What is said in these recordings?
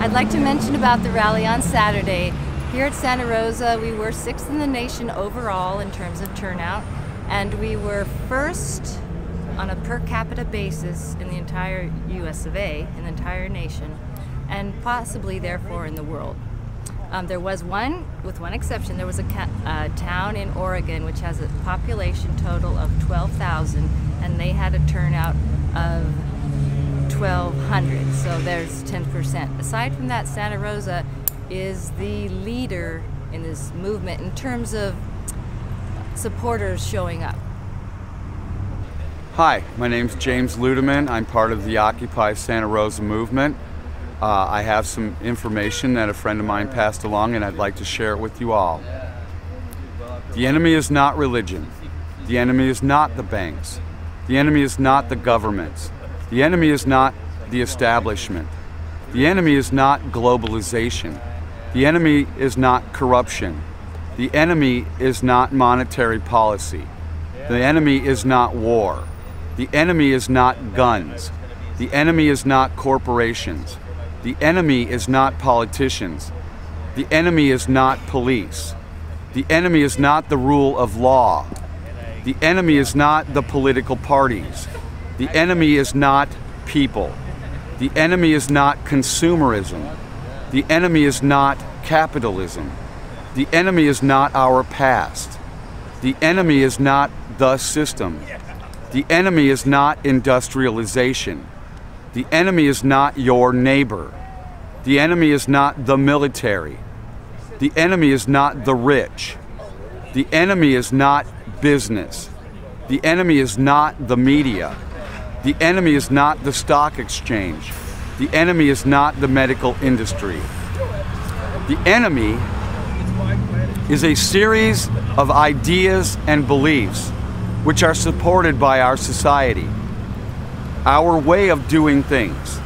I'd like to mention about the rally on Saturday. Here at Santa Rosa, we were 6th in the nation overall in terms of turnout, and we were first on a per capita basis in the entire US of A, in the entire nation, and possibly therefore in the world. There was with one exception, there was a town in Oregon which has a population total of 12,000, and they had a turnout of 1,200, so there's 10%. Aside from that, Santa Rosa is the leader in this movement in terms of supporters showing up. Hi, my name's James Ludeman. I'm part of the Occupy Santa Rosa movement. I have some information that a friend of mine passed along, and I'd like to share it with you all. The enemy is not religion. The enemy is not the banks. The enemy is not the governments. The enemy is not the establishment. The enemy is not globalization. The enemy is not corruption. The enemy is not monetary policy. The enemy is not war. The enemy is not guns. The enemy is not corporations. The enemy is not politicians. The enemy is not police. The enemy is not the rule of law. The enemy is not the political parties. The enemy is not people. The enemy is not consumerism. The enemy is not capitalism. The enemy is not our past. The enemy is not the system. The enemy is not industrialization. The enemy is not your neighbor. The enemy is not the military. The enemy is not the rich. The enemy is not business. The enemy is not the media. The enemy is not the stock exchange. The enemy is not the medical industry. The enemy is a series of ideas and beliefs which are supported by our society, our way of doing things.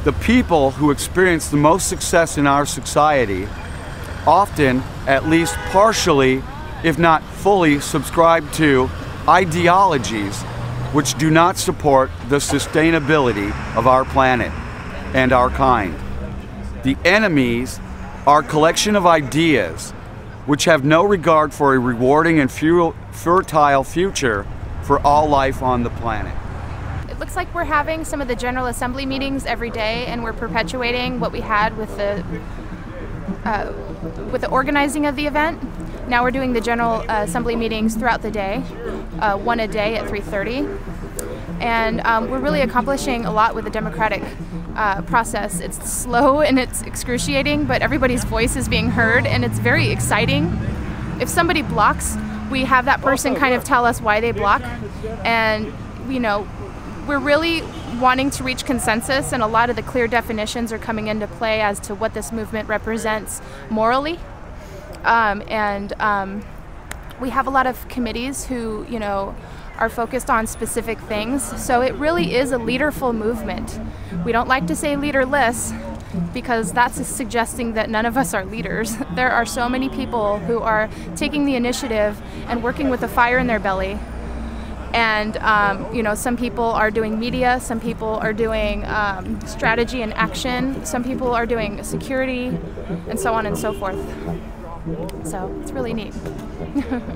The people who experience the most success in our society often, at least partially, if not fully, subscribe to ideologies which do not support the sustainability of our planet and our kind. The enemies are a collection of ideas which have no regard for a rewarding and fertile future for all life on the planet. It looks like we're having some of the General Assembly meetings every day, and we're perpetuating what we had with the organizing of the event. Now we're doing the General Assembly meetings throughout the day, one a day at 3:30. And we're really accomplishing a lot with the democratic process. It's slow and it's excruciating, but everybody's voice is being heard, and it's very exciting. If somebody blocks, we have that person kind of tell us why they block, and we're really wanting to reach consensus, and a lot of the clear definitions are coming into play as to what this movement represents morally. We have a lot of committees who, are focused on specific things. So it really is a leaderful movement. We don't like to say leaderless because that's suggesting that none of us are leaders. There are so many people who are taking the initiative and working with a fire in their belly. And some people are doing media, some people are doing strategy and action, some people are doing security, and so on and so forth. So it's really neat.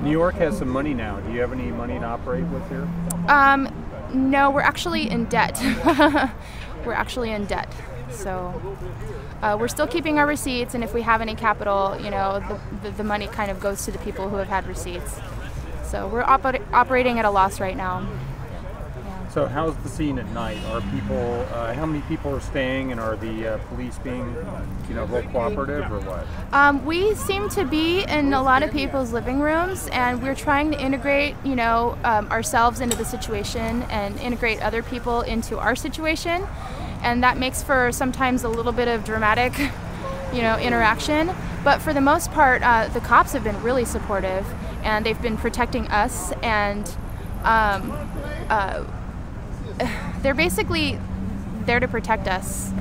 New York has some money now. Do you have any money to operate with here? No, we're actually in debt. We're actually in debt. So we're still keeping our receipts, and if we have any capital, the money kind of goes to the people who have had receipts. So we're operating at a loss right now. So how's the scene at night? Are people, how many people are staying, and are the police being, real cooperative or what? We seem to be in a lot of people's living rooms, and we're trying to integrate, ourselves into the situation and integrate other people into our situation. And that makes for sometimes a little bit of dramatic, interaction. But for the most part, the cops have been really supportive, and they've been protecting us, and they're basically there to protect us,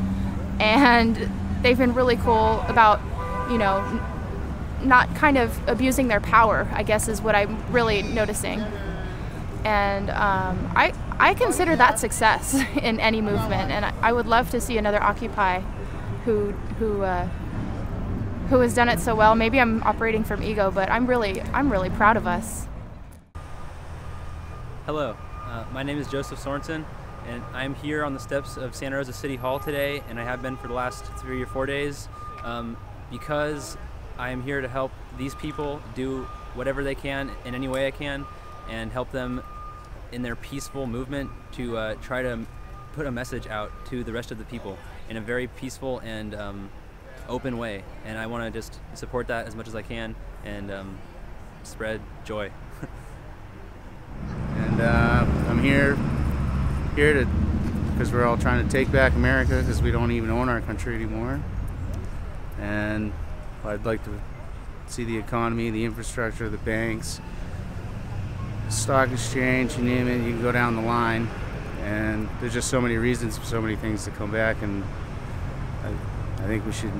and they've been really cool about, not kind of abusing their power, I guess is what I'm really noticing. And I consider that success in any movement, and I would love to see another Occupy who has done it so well. Maybe I'm operating from ego, but I'm really proud of us. Hello, my name is Joseph Sorensen, and I'm here on the steps of Santa Rosa City Hall today, and I have been for the last 3 or 4 days, because I am here to help these people do whatever they can in any way I can, and help them in their peaceful movement to try to put a message out to the rest of the people in a very peaceful and open way. And I want to just support that as much as I can and spread joy. And I'm here because we're all trying to take back America, because we don't even own our country anymore. And I'd like to see the economy, the infrastructure, the banks, the stock exchange, you name it, you can go down the line. And there's just so many reasons for so many things to come back, and I think we should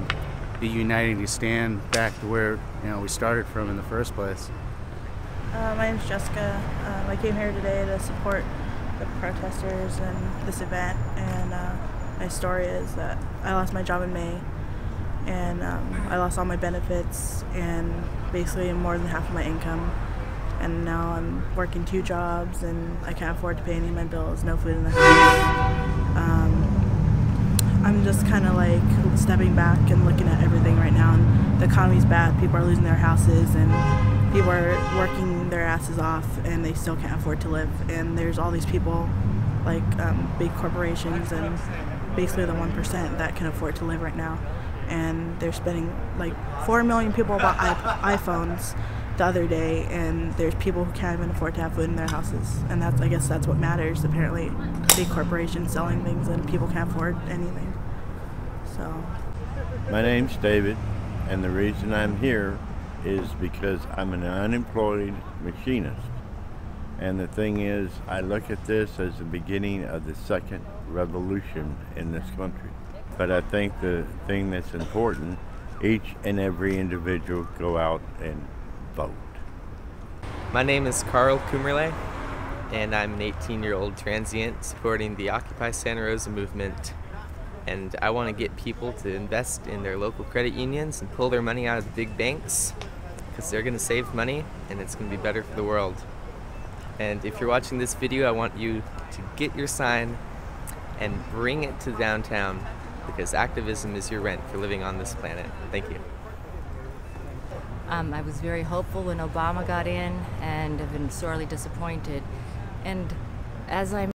be uniting to stand back to where we started from in the first place. My name is Jessica. I came here today to support the protesters and this event, and my story is that I lost my job in May, and I lost all my benefits and basically more than half of my income, and now I'm working 2 jobs and I can't afford to pay any of my bills, no food in the house. I'm just kind of like stepping back and looking at everything right now, and the economy's bad. People are losing their houses and people are working their asses off and they still can't afford to live. And there's all these people like big corporations and basically the 1% that can afford to live right now. And they're spending like 4 million people bought iPhones the other day, and there's people who can't even afford to have food in their houses. And I guess that's what matters. Apparently, big corporations selling things and people can't afford anything. So, my name's David, and the reason I'm here is because I'm an unemployed machinist. And the thing is, I look at this as the beginning of the second revolution in this country. But I think the thing that's important, each and every individual go out and vote. My name is Carl Kummerle, and I'm an 18-year-old transient supporting the Occupy Santa Rosa movement. And I want to get people to invest in their local credit unions and pull their money out of the big banks, because they're going to save money and it's going to be better for the world. And if you're watching this video, I want you to get your sign and bring it to downtown, because activism is your rent for living on this planet. Thank you. I was very hopeful when Obama got in, and have been sorely disappointed. And as I'm